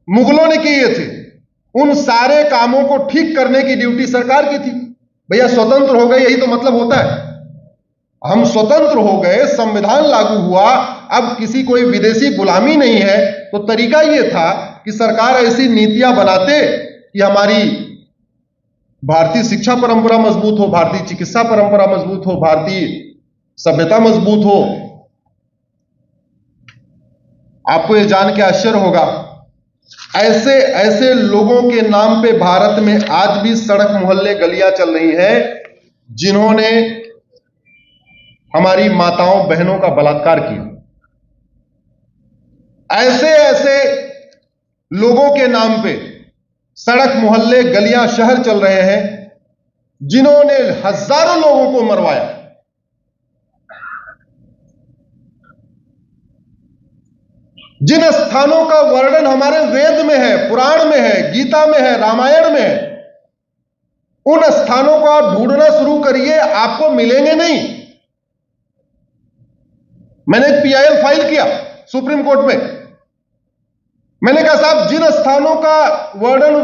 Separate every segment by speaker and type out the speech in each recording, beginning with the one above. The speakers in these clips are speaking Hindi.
Speaker 1: मुगलों ने किए थे, उन सारे कामों को ठीक करने की ड्यूटी सरकार की थी। भैया स्वतंत्र हो गए, यही तो मतलब होता है। हम स्वतंत्र हो गए, संविधान लागू हुआ, अब किसी कोई विदेशी गुलामी नहीं है, तो तरीका यह था कि सरकार ऐसी नीतियां बनाते कि हमारी भारतीय शिक्षा परंपरा मजबूत हो, भारतीय चिकित्सा परंपरा मजबूत हो, भारतीय सभ्यता मजबूत हो। आपको यह जान के आश्चर्य होगा, ऐसे ऐसे लोगों के नाम पे भारत में आज भी सड़क मोहल्ले गलियां चल रही हैं जिन्होंने हमारी माताओं बहनों का बलात्कार किया। ऐसे ऐसे लोगों के नाम पे सड़क मोहल्ले गलियां शहर चल रहे हैं जिन्होंने हजारों लोगों को मरवाया। जिन स्थानों का वर्णन हमारे वेद में है, पुराण में है, गीता में है, रामायण में है, उन स्थानों को आप ढूंढना शुरू करिए, आपको मिलेंगे नहीं। मैंने एक पीआईएल फाइल किया सुप्रीम कोर्ट में। मैंने कहा साहब, जिन स्थानों का वर्णन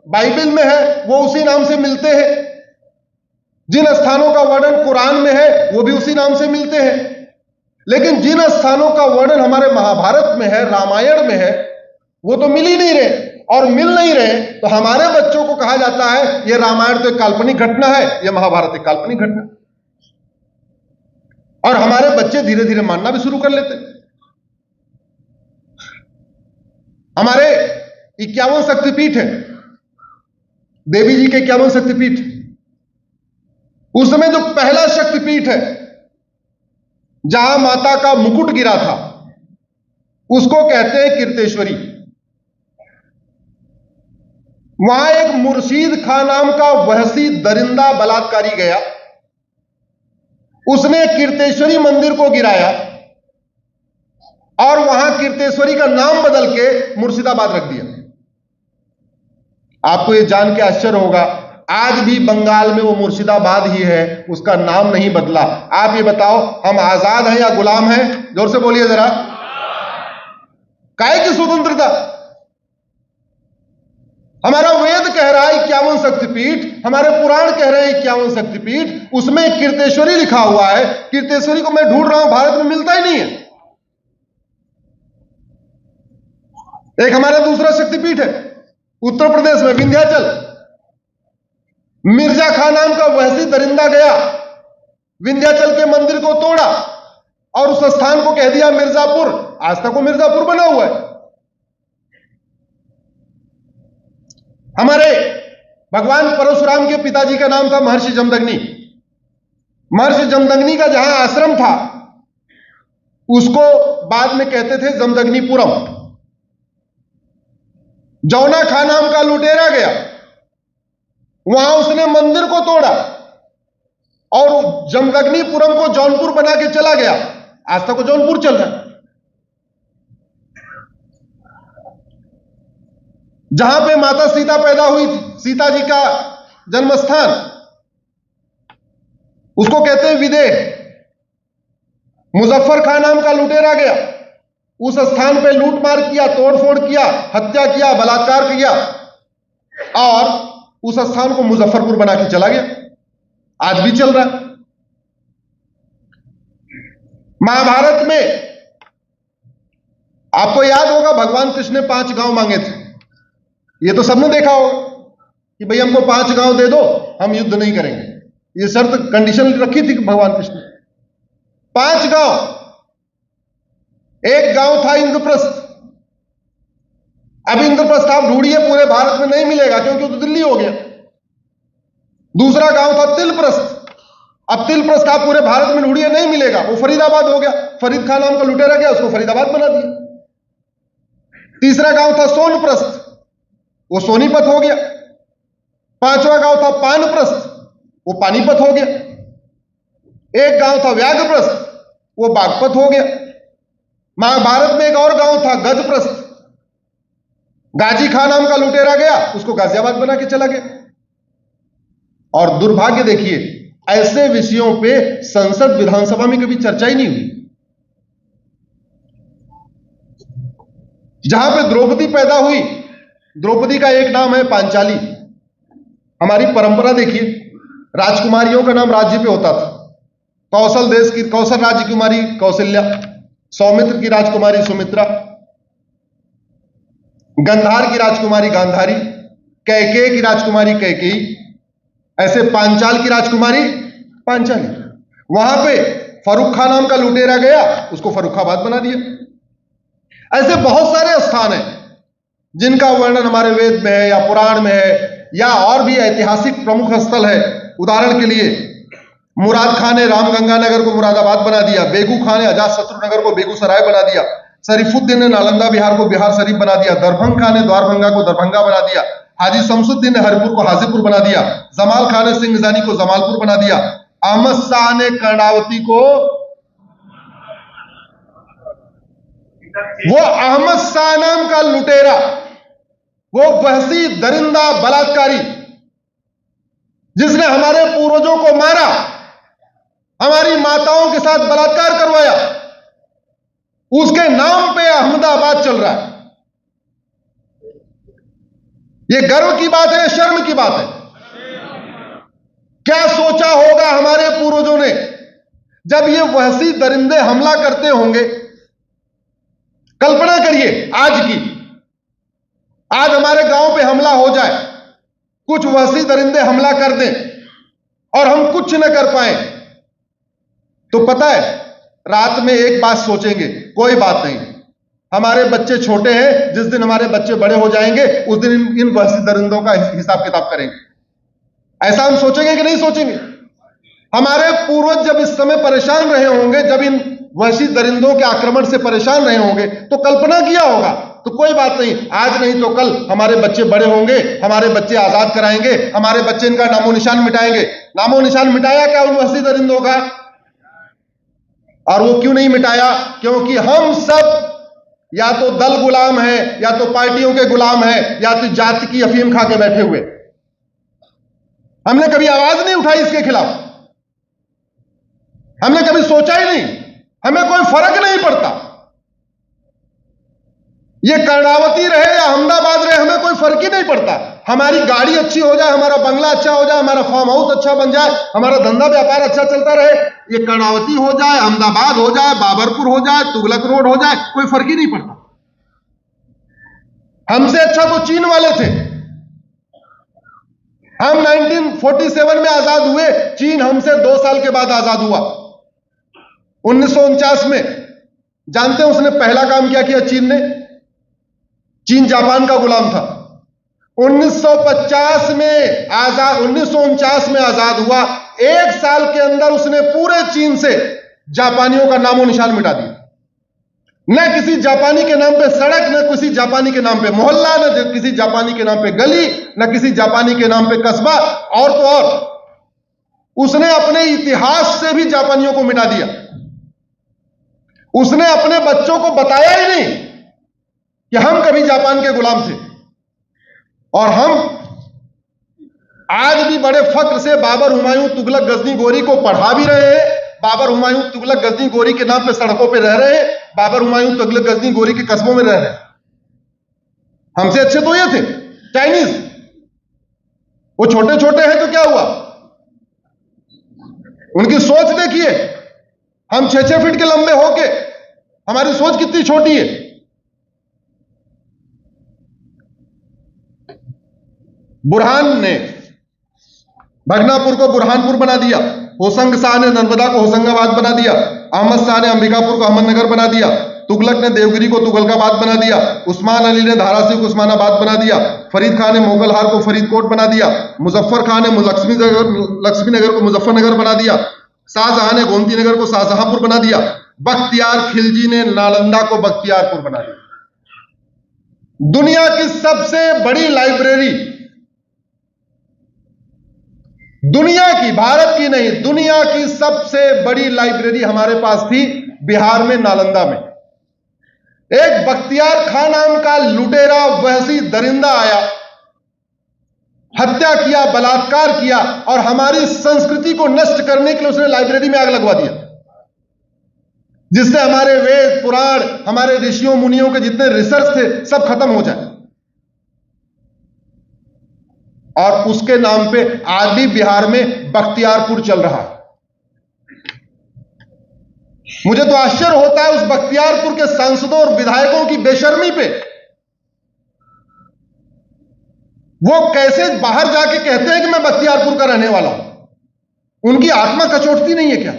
Speaker 1: बाइबल में है वो उसी नाम से मिलते हैं, जिन स्थानों का वर्णन कुरान में है वो भी उसी नाम से मिलते हैं, लेकिन जिन स्थानों का वर्णन हमारे महाभारत में है, रामायण में है, वो तो मिल ही नहीं रहे। और मिल नहीं रहे तो हमारे बच्चों को कहा जाता है यह रामायण तो एक काल्पनिक घटना है, यह महाभारत एक काल्पनिक घटना। और हमारे बच्चे धीरे धीरे मानना भी शुरू कर लेते। हमारे 51 शक्तिपीठ है, देवी जी के 51 शक्तिपीठ। उस समय जो पहला शक्तिपीठ है जहां माता का मुकुट गिरा था उसको कहते हैं कीर्तेश्वरी। वहां एक मुर्शीद खां नाम का वहसी दरिंदा बलात्कारी गया, उसने कीर्तेश्वरी मंदिर को गिराया और वहां कीर्तेश्वरी का नाम बदल के मुर्शिदाबाद रख दिया। आपको यह जान के आश्चर्य होगा, आज भी बंगाल में वो मुर्शिदाबाद ही है, उसका नाम नहीं बदला। आप ये बताओ, हम आजाद हैं या गुलाम हैं? जोर से बोलिए जरा। काहे की स्वतंत्रता? हमारा वेद कह रहा है 51 शक्तिपीठ, हमारे पुराण कह रहे हैं 51 शक्तिपीठ, उसमें कीर्तेश्वरी लिखा हुआ है। कीर्तेश्वरी को मैं ढूंढ रहा हूं, भारत में मिलता ही नहीं है। एक हमारा दूसरा शक्तिपीठ है उत्तर प्रदेश में, विंध्याचल। मिर्जा खां नाम का वहसी दरिंदा गया, विंध्याचल के मंदिर को तोड़ा और उस स्थान को कह दिया मिर्जापुर। आज तक वो मिर्जापुर बना हुआ है। हमारे भगवान परशुराम के पिताजी का नाम था महर्षि जमदग्नि। महर्षि जमदग्नि का जहां आश्रम था उसको बाद में कहते थे जमदग्निपुरम। जौना खां नाम का लुटेरा गया, वहां उसने मंदिर को तोड़ा और जमदग्निपुरम को जौनपुर बना के चला गया। आज तक वो जौनपुर चल रहा है। जहां पे माता सीता पैदा हुई थी, सीता जी का जन्म स्थान, उसको कहते हैं विदेह। मुजफ्फर खां नाम का लुटेरा गया, उस स्थान पे लूटमार किया, तोड़फोड़ किया, हत्या किया, बलात्कार किया और उस स्थान को मुजफ्फरपुर बना के चला गया। आज भी चल रहा है। महाभारत में आपको याद होगा भगवान कृष्ण ने 5 गांव मांगे थे। ये तो सबने देखा होगा कि भाई हमको 5 गांव दे दो, हम युद्ध नहीं करेंगे। ये शर्त, कंडीशन रखी थी भगवान कृष्ण ने। 5 गांव। एक गांव था इंद्रप्रस्थ। अब इंद्रप्रस्थ आप ढूंढिए, पूरे भारत में नहीं मिलेगा क्योंकि तो दिल्ली हो गया। दूसरा गांव था तिलप्रस्थ। अब तिलप्रस्थ आप पूरे भारत में ढूंढिए, नहीं मिलेगा, वो फरीदाबाद हो गया। फरीद खान नाम का लुटेरा गया, उसको फरीदाबाद बना दिया। तीसरा गांव था सोनप्रस्थ, वो सोनीपत हो गया। 5वां गांव था पानप्रस्थ, वो पानीपत हो गया। एक गांव था व्याघ्रप्रस्थ, वो बागपत हो गया। महाभारत में एक और गांव था गजप्रस्थ। गाजी खान नाम का लुटेरा गया, उसको गाजियाबाद बना के चला गया। और दुर्भाग्य देखिए, ऐसे विषयों पे संसद विधानसभा में कभी चर्चा ही नहीं हुई। जहां पे द्रौपदी पैदा हुई द्रौपदी का एक नाम है पांचाली। हमारी परंपरा देखिए, राजकुमारियों का नाम राज्य पे होता था। कौशल देश की कौशल राजकुमारी कौशल्या, सौमित्र की राजकुमारी सुमित्रा, गंधार की राजकुमारी गांधारी, कैकेयी की राजकुमारी कैकेयी, ऐसे पांचाल की राजकुमारी पांचाली। वहां पे फर्रुख खान नाम का लुटेरा गया, उसको फर्रुखाबाद बना दिया। ऐसे बहुत सारे स्थान हैं जिनका वर्णन हमारे वेद में है या पुराण में है या और भी ऐतिहासिक प्रमुख स्थल है। उदाहरण के लिए मुराद खान ने रामगंगा नगर को मुरादाबाद बना दिया, बेगू खान ने अजातशत्रु नगर को बेगूसराय बना दिया, शरीफुद्दीन ने नालंदा बिहार को बिहार शरीफ बना दिया, दरभंग खान ने द्वारभंगा को दरभंगा बना दिया, हाजी शमसुद्दीन ने हरिपुर को हाजीपुर बना दिया, जमाल खान ने सिंघजानी को जमालपुर बना दिया, अहमद शाह ने कर्णावती को, वो अहमद शाह नाम का लुटेरा, वो वहशी दरिंदा बलात्कारी जिसने हमारे पूर्वजों को मारा, हमारी माताओं के साथ बलात्कार करवाया, उसके नाम पे अहमदाबाद चल रहा है। ये गर्व की बात है, शर्म की बात है? क्या सोचा होगा हमारे पूर्वजों ने जब ये वहशी दरिंदे हमला करते होंगे? कल्पना करिए आज की, आज हमारे गांव पे हमला हो जाए, कुछ वहशी दरिंदे हमला कर दें और हम कुछ न कर पाए, तो पता है रात में एक बात सोचेंगे, कोई बात नहीं, हमारे बच्चे छोटे हैं, जिस दिन हमारे बच्चे बड़े हो जाएंगे उस दिन इन वहशी दरिंदों का हिसाब किताब करेंगे। ऐसा हम सोचेंगे कि नहीं सोचेंगे? हमारे पूर्वज जब इस समय परेशान रहे होंगे, जब इन वहशी दरिंदों के आक्रमण से परेशान रहे होंगे, तो कल्पना किया होगा, तो कोई बात नहीं, आज नहीं तो कल हमारे बच्चे बड़े होंगे, हमारे बच्चे आजाद कराएंगे, हमारे बच्चे इनका नामो निशान मिटाएंगे। नामो निशान मिटाया क्या उन वहशी दरिंदों का? और वो क्यों नहीं मिटाया? क्योंकि हम सब या तो दल गुलाम है, या तो पार्टियों के गुलाम है, या तो जाति की अफीम खा के बैठे हुए। हमने कभी आवाज नहीं उठाई इसके खिलाफ, हमने कभी सोचा ही नहीं, हमें कोई फर्क नहीं पड़ता। ये कर्णावती रहे या अहमदाबाद रहे, हमें कोई फर्क ही नहीं पड़ता। हमारी गाड़ी अच्छी हो जाए, हमारा बंगला अच्छा हो जाए, हमारा फार्म हाउस अच्छा बन जाए, हमारा धंधा व्यापार अच्छा चलता रहे, ये कर्णावती हो जाए, अहमदाबाद हो जाए, बाबरपुर हो जाए, तुगलक रोड हो जाए, कोई फर्क ही नहीं पड़ता। हमसे अच्छा तो चीन वाले थे। हम 1947 में आजाद हुए, चीन हमसे 2 साल के बाद आजाद हुआ। 1949 में जानते हैं उसने पहला काम क्या किया चीन ने? चीन जापान का गुलाम था। 1949 में आजाद हुआ, 1 साल के अंदर उसने पूरे चीन से जापानियों का नामो निशान मिटा दिया। न किसी जापानी के नाम पे सड़क, न किसी जापानी के नाम पे मोहल्ला, न किसी जापानी के नाम पे गली, न किसी जापानी के नाम पे कस्बा, और तो और उसने अपने इतिहास से भी जापानियों को मिटा दिया। उसने अपने बच्चों को बताया ही नहीं कि हम कभी जापान के गुलाम थे। और हम आज भी बड़े फख्र से बाबर, हुमायूं, तुगलक, गजनी, गोरी को पढ़ा भी रहे हैं। बाबर, हुमायूं, तुगलक, गजनी, गोरी के नाम पे सड़कों पे रह रहे हैं। बाबर, हुमायूं, तुगलक, गजनी, गोरी के कस्बों में रह रहे हैं। हमसे अच्छे तो ये थे चाइनीज, वो छोटे छोटे हैं तो क्या हुआ? उनकी सोच देखिए, हम 6-6 फीट के लंबे होके, हमारी सोच कितनी छोटी है। बुरहान ने भगनापुर को बुरहानपुर बना दिया, होशंग शाह ने नर्मदा को होशंगाबाद बना दिया, अहमद शाह ने अंबिकापुर को अहमदनगर बना दिया, तुगलक ने देवगिरी को तुगलकाबाद बना दिया, उस्मान अली ने धाराशिव को उस्मानाबाद बना दिया, फरीद खान ने मोगलहार को फरीदकोट बना दिया, मुजफ्फर खान ने लक्ष्मीनगर को मुजफ्फरनगर बना दिया, शाहजहां ने गोमती नगर को शाहजहांपुर बना दिया, बख्तियार खिलजी ने नालंदा को बख्तियारपुर बना दिया। दुनिया की सबसे बड़ी लाइब्रेरी, दुनिया की, भारत की नहीं, दुनिया की सबसे बड़ी लाइब्रेरी हमारे पास थी बिहार में, नालंदा में। एक बख्तियार खान नाम का लुटेरा, वहशी दरिंदा आया, हत्या किया, बलात्कार किया, और हमारी संस्कृति को नष्ट करने के लिए उसने लाइब्रेरी में आग लगवा दिया, जिससे हमारे वेद पुराण, हमारे ऋषियों मुनियों के जितने रिसर्च थे सब खत्म हो जाए। और उसके नाम पे आज भी बिहार में बख्तियारपुर चल रहा है। मुझे तो आश्चर्य होता है उस बख्तियारपुर के सांसदों और विधायकों की बेशर्मी पे। वो कैसे बाहर जाके कहते हैं कि मैं बख्तियारपुर का रहने वाला हूं। उनकी आत्मा कचोटती नहीं है क्या?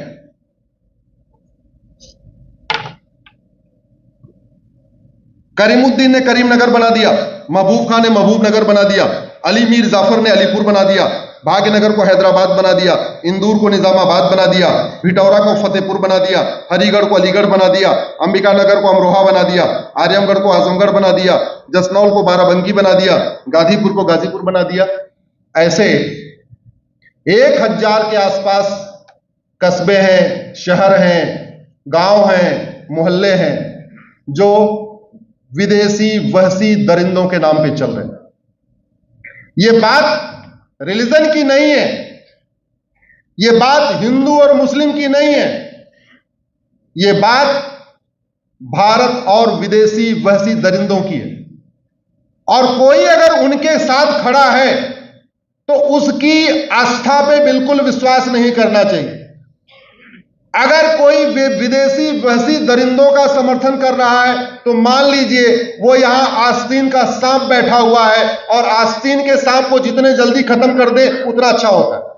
Speaker 1: करीमुद्दीन ने करीमनगर बना दिया, महबूब खान ने महबूबनगर बना दिया, अली मीर जाफर ने अलीपुर बना दिया, भाग्यनगर को हैदराबाद बना दिया, इंदौर को निजामाबाद बना दिया, भिटौरा को फतेहपुर बना दिया, हरिगढ़ को अलीगढ़ बना दिया, अंबिकानगर को अमरोहा बना दिया, आर्यमगढ़ को आजमगढ़ बना दिया, जसनौल को बाराबंकी बना दिया, गाजीपुर को गाजीपुर बना दिया। ऐसे 1000 के आसपास कस्बे हैं, शहर हैं, गांव हैं, मोहल्ले हैं जो विदेशी वहशी दरिंदों के नाम पे चल रहे हैं। ये बात रिलीजन की नहीं है, ये बात हिंदू और मुस्लिम की नहीं है, ये बात भारत और विदेशी वहशी दरिंदों की है। और कोई अगर उनके साथ खड़ा है तो उसकी आस्था पे बिल्कुल विश्वास नहीं करना चाहिए। अगर कोई विदेशी वहशी दरिंदों का समर्थन कर रहा है तो मान लीजिए वो यहां आस्तीन का सांप बैठा हुआ है और आस्तीन के सांप को जितने जल्दी खत्म कर दे उतना अच्छा होता है।